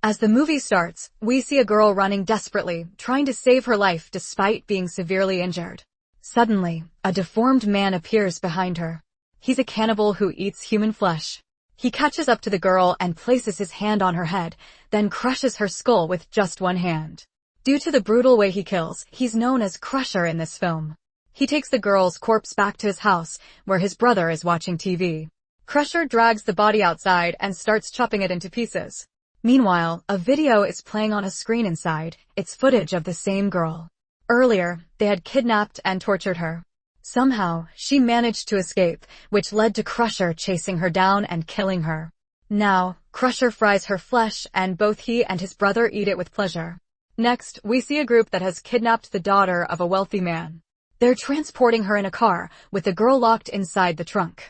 As the movie starts, we see a girl running desperately, trying to save her life despite being severely injured. Suddenly, a deformed man appears behind her. He's a cannibal who eats human flesh. He catches up to the girl and places his hand on her head, then crushes her skull with just one hand. Due to the brutal way he kills, he's known as Crusher in this film. He takes the girl's corpse back to his house, where his brother is watching TV. Crusher drags the body outside and starts chopping it into pieces. Meanwhile, a video is playing on a screen inside. It's footage of the same girl. Earlier, they had kidnapped and tortured her. Somehow, she managed to escape, which led to Crusher chasing her down and killing her. Now, Crusher fries her flesh and both he and his brother eat it with pleasure. Next, we see a group that has kidnapped the daughter of a wealthy man. They're transporting her in a car, with the girl locked inside the trunk.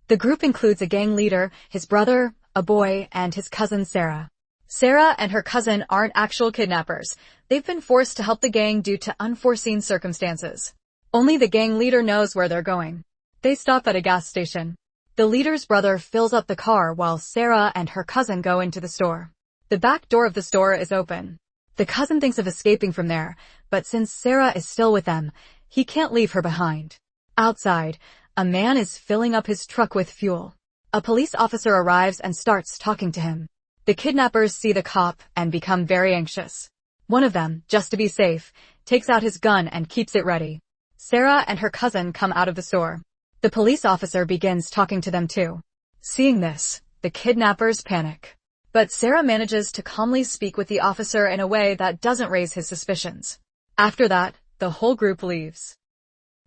The group includes a gang leader, his brother, a boy, and his cousin Sarah. Sarah and her cousin aren't actual kidnappers. They've been forced to help the gang due to unforeseen circumstances. Only the gang leader knows where they're going. They stop at a gas station. The leader's brother fills up the car while Sarah and her cousin go into the store. The back door of the store is open. The cousin thinks of escaping from there, but since Sarah is still with them, he can't leave her behind. Outside, a man is filling up his truck with fuel. A police officer arrives and starts talking to him. The kidnappers see the cop and become very anxious. One of them, just to be safe, takes out his gun and keeps it ready. Sarah and her cousin come out of the store. The police officer begins talking to them too. Seeing this, the kidnappers panic. But Sarah manages to calmly speak with the officer in a way that doesn't raise his suspicions. After that, the whole group leaves.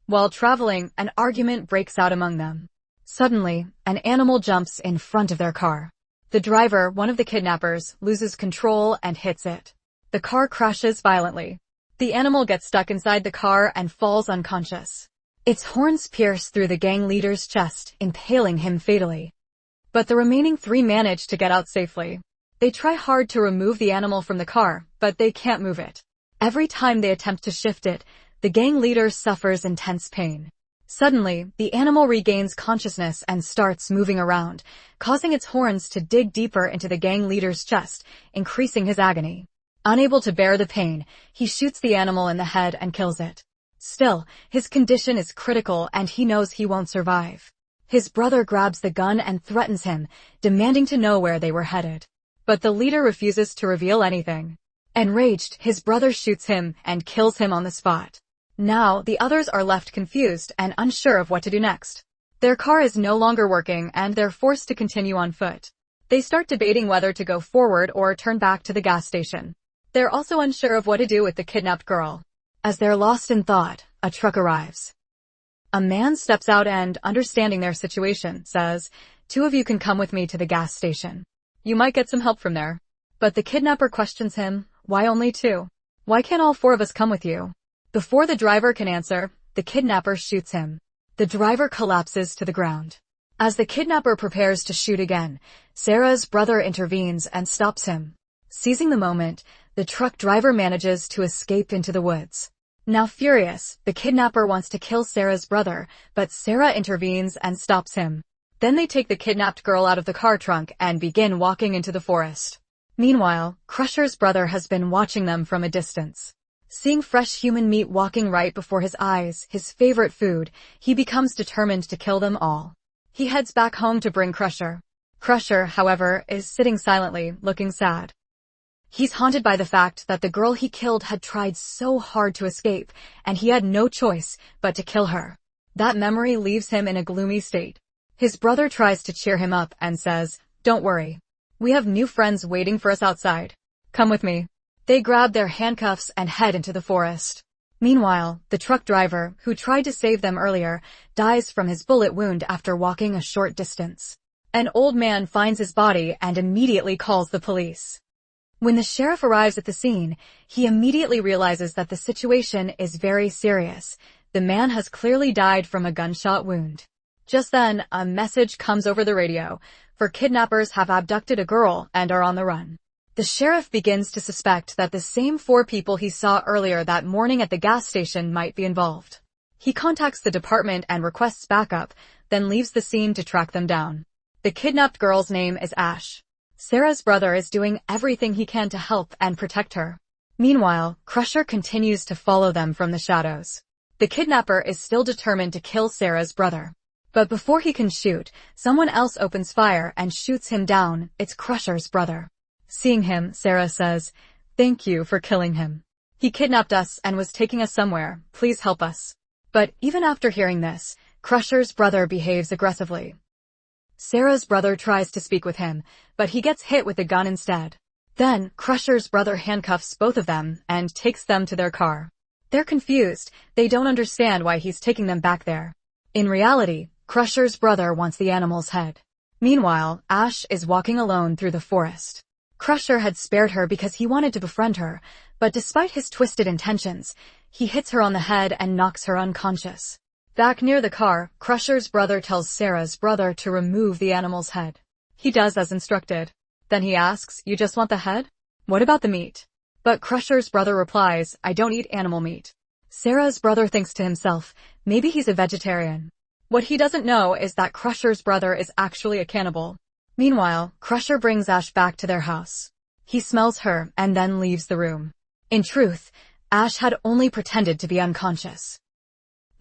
While traveling, an argument breaks out among them. Suddenly, an animal jumps in front of their car. The driver, one of the kidnappers, loses control and hits it. The car crashes violently. The animal gets stuck inside the car and falls unconscious. Its horns pierce through the gang leader's chest, impaling him fatally. But the remaining three manage to get out safely. They try hard to remove the animal from the car, but they can't move it. Every time they attempt to shift it, the gang leader suffers intense pain. Suddenly, the animal regains consciousness and starts moving around, causing its horns to dig deeper into the gang leader's chest, increasing his agony. Unable to bear the pain, he shoots the animal in the head and kills it. Still, his condition is critical and he knows he won't survive. His brother grabs the gun and threatens him, demanding to know where they were headed. But the leader refuses to reveal anything. Enraged, his brother shoots him and kills him on the spot. Now, the others are left confused and unsure of what to do next. Their car is no longer working and they're forced to continue on foot. They start debating whether to go forward or turn back to the gas station. They're also unsure of what to do with the kidnapped girl. As they're lost in thought, a truck arrives. A man steps out and, understanding their situation, says, "Two of you can come with me to the gas station. You might get some help from there." But the kidnapper questions him, "Why only two? Why can't all four of us come with you?" Before the driver can answer, the kidnapper shoots him. The driver collapses to the ground. As the kidnapper prepares to shoot again, Sarah's brother intervenes and stops him. Seizing the moment, the truck driver manages to escape into the woods. Now furious, the kidnapper wants to kill Sarah's brother, but Sarah intervenes and stops him. Then they take the kidnapped girl out of the car trunk and begin walking into the forest. Meanwhile, Crusher's brother has been watching them from a distance. Seeing fresh human meat walking right before his eyes, his favorite food, he becomes determined to kill them all. He heads back home to bring Crusher. Crusher, however, is sitting silently, looking sad. He's haunted by the fact that the girl he killed had tried so hard to escape, and he had no choice but to kill her. That memory leaves him in a gloomy state. His brother tries to cheer him up and says, "Don't worry. We have new friends waiting for us outside. Come with me." They grab their handcuffs and head into the forest. Meanwhile, the truck driver, who tried to save them earlier, dies from his bullet wound after walking a short distance. An old man finds his body and immediately calls the police. When the sheriff arrives at the scene, he immediately realizes that the situation is very serious. The man has clearly died from a gunshot wound. Just then, a message comes over the radio, for kidnappers have abducted a girl and are on the run. The sheriff begins to suspect that the same four people he saw earlier that morning at the gas station might be involved. He contacts the department and requests backup, then leaves the scene to track them down. The kidnapped girl's name is Ash. Sarah's brother is doing everything he can to help and protect her. Meanwhile, Crusher continues to follow them from the shadows. The kidnapper is still determined to kill Sarah's brother. But before he can shoot, someone else opens fire and shoots him down. It's Crusher's brother. Seeing him, Sarah says, "Thank you for killing him. He kidnapped us and was taking us somewhere. Please help us." But even after hearing this, Crusher's brother behaves aggressively. Sarah's brother tries to speak with him, but he gets hit with a gun instead. Then, Crusher's brother handcuffs both of them and takes them to their car. They're confused. They don't understand why he's taking them back there. In reality, Crusher's brother wants the animal's head. Meanwhile, Ash is walking alone through the forest. Crusher had spared her because he wanted to befriend her, but despite his twisted intentions, he hits her on the head and knocks her unconscious. Back near the car, Crusher's brother tells Sarah's brother to remove the animal's head. He does as instructed. Then he asks, "You just want the head? What about the meat?" But Crusher's brother replies, "I don't eat animal meat." Sarah's brother thinks to himself, maybe he's a vegetarian. What he doesn't know is that Crusher's brother is actually a cannibal. Meanwhile, Crusher brings Ash back to their house. He smells her and then leaves the room. In truth, Ash had only pretended to be unconscious.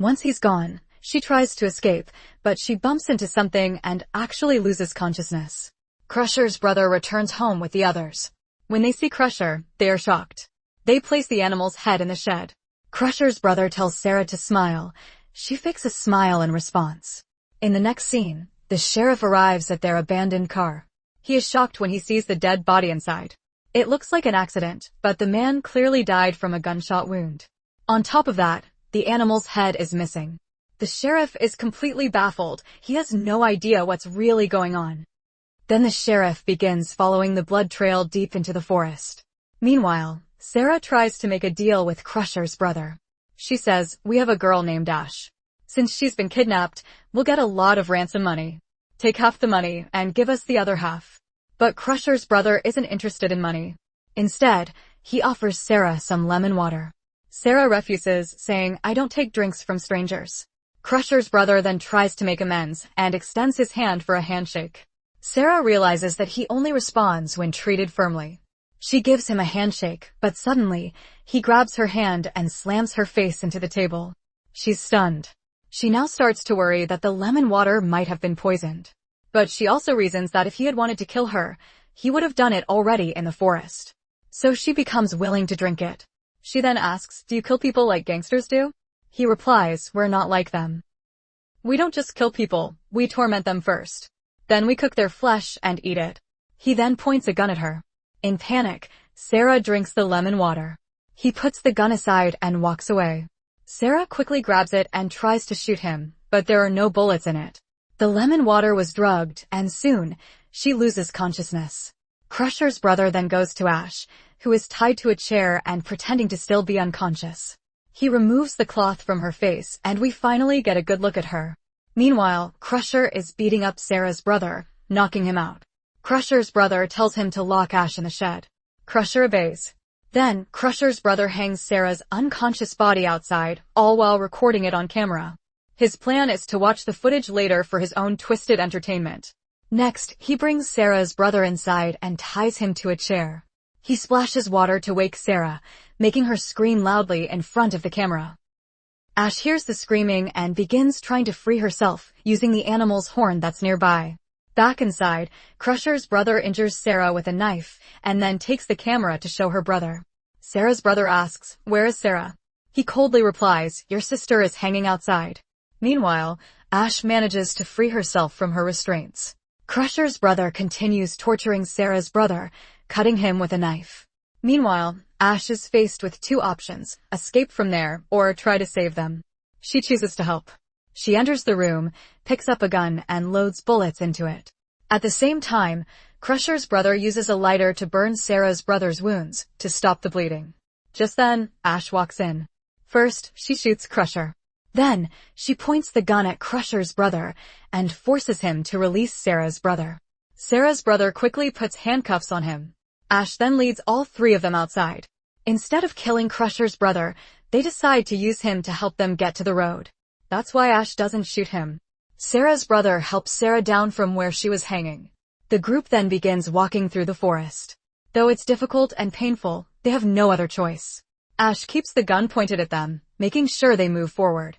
Once he's gone, she tries to escape, but she bumps into something and actually loses consciousness. Crusher's brother returns home with the others. When they see Crusher, they are shocked. They place the animal's head in the shed. Crusher's brother tells Sarah to smile. She fakes a smile in response. In the next scene, the sheriff arrives at their abandoned car. He is shocked when he sees the dead body inside. It looks like an accident, but the man clearly died from a gunshot wound. On top of that, the animal's head is missing. The sheriff is completely baffled. He has no idea what's really going on. Then the sheriff begins following the blood trail deep into the forest. Meanwhile, Sarah tries to make a deal with Crusher's brother. She says, "We have a girl named Ash. Since she's been kidnapped, we'll get a lot of ransom money. Take half the money and give us the other half." But Crusher's brother isn't interested in money. Instead, he offers Sarah some lemon water. Sarah refuses, saying, "I don't take drinks from strangers." Crusher's brother then tries to make amends and extends his hand for a handshake. Sarah realizes that he only responds when treated firmly. She gives him a handshake, but suddenly, he grabs her hand and slams her face into the table. She's stunned. She now starts to worry that the lemon water might have been poisoned. But she also reasons that if he had wanted to kill her, he would have done it already in the forest. So she becomes willing to drink it. She then asks, "Do you kill people like gangsters do?" He replies, "We're not like them. We don't just kill people, we torment them first. Then we cook their flesh and eat it." He then points a gun at her. In panic, Sarah drinks the lemon water. He puts the gun aside and walks away. Sarah quickly grabs it and tries to shoot him, but there are no bullets in it. The lemon water was drugged, and soon, she loses consciousness. Crusher's brother then goes to Ash, who is tied to a chair and pretending to still be unconscious. He removes the cloth from her face, and we finally get a good look at her. Meanwhile, Crusher is beating up Sarah's brother, knocking him out. Crusher's brother tells him to lock Ash in the shed. Crusher obeys. Then, Crusher's brother hangs Sarah's unconscious body outside, all while recording it on camera. His plan is to watch the footage later for his own twisted entertainment. Next, he brings Sarah's brother inside and ties him to a chair. He splashes water to wake Sarah, making her scream loudly in front of the camera. Ash hears the screaming and begins trying to free herself, using the animal's horn that's nearby. Back inside, Crusher's brother injures Sarah with a knife, and then takes the camera to show her brother. Sarah's brother asks, "Where is Sarah?" He coldly replies, "Your sister is hanging outside." Meanwhile, Ash manages to free herself from her restraints. Crusher's brother continues torturing Sarah's brother, cutting him with a knife. Meanwhile, Ash is faced with two options, escape from there or try to save them. She chooses to help. She enters the room, picks up a gun, and loads bullets into it. At the same time, Crusher's brother uses a lighter to burn Sarah's brother's wounds to stop the bleeding. Just then, Ash walks in. First, she shoots Crusher. Then, she points the gun at Crusher's brother and forces him to release Sarah's brother. Sarah's brother quickly puts handcuffs on him. Ash then leads all three of them outside. Instead of killing Crusher's brother, they decide to use him to help them get to the road. That's why Ash doesn't shoot him. Sarah's brother helps Sarah down from where she was hanging. The group then begins walking through the forest. Though it's difficult and painful, they have no other choice. Ash keeps the gun pointed at them, making sure they move forward.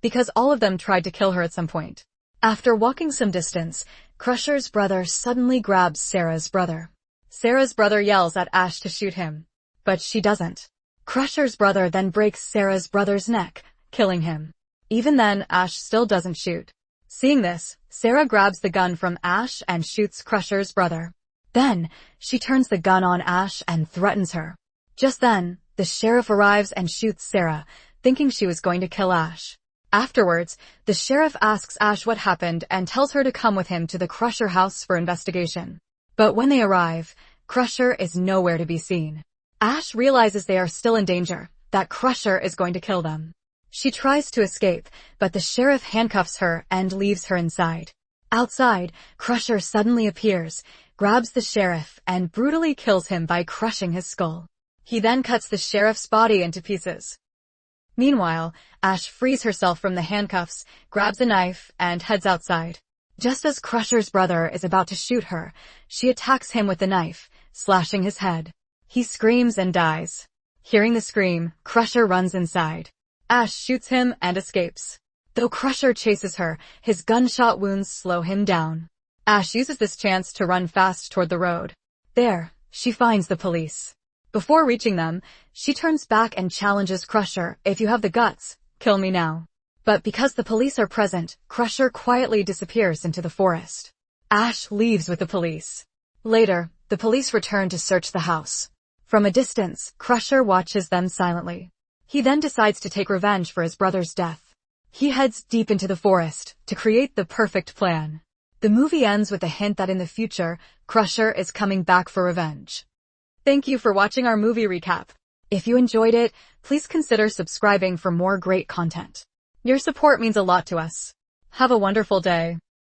Because all of them tried to kill her at some point. After walking some distance, Crusher's brother suddenly grabs Sarah's brother. Sarah's brother yells at Ash to shoot him. But she doesn't. Crusher's brother then breaks Sarah's brother's neck, killing him. Even then, Ash still doesn't shoot. Seeing this, Sarah grabs the gun from Ash and shoots Crusher's brother. Then, she turns the gun on Ash and threatens her. Just then, the sheriff arrives and shoots Sarah, thinking she was going to kill Ash. Afterwards, the sheriff asks Ash what happened and tells her to come with him to the Crusher house for investigation. But when they arrive, Crusher is nowhere to be seen. Ash realizes they are still in danger, that Crusher is going to kill them. She tries to escape, but the sheriff handcuffs her and leaves her inside. Outside, Crusher suddenly appears, grabs the sheriff, and brutally kills him by crushing his skull. He then cuts the sheriff's body into pieces. Meanwhile, Ash frees herself from the handcuffs, grabs a knife, and heads outside. Just as Crusher's brother is about to shoot her, she attacks him with the knife, slashing his head. He screams and dies. Hearing the scream, Crusher runs inside. Ash shoots him and escapes. Though Crusher chases her, his gunshot wounds slow him down. Ash uses this chance to run fast toward the road. There, she finds the police. Before reaching them, she turns back and challenges Crusher, "If you have the guts, kill me now." But because the police are present, Crusher quietly disappears into the forest. Ash leaves with the police. Later, the police return to search the house. From a distance, Crusher watches them silently. He then decides to take revenge for his brother's death. He heads deep into the forest to create the perfect plan. The movie ends with a hint that in the future, Crusher is coming back for revenge. Thank you for watching our movie recap. If you enjoyed it, please consider subscribing for more great content. Your support means a lot to us. Have a wonderful day.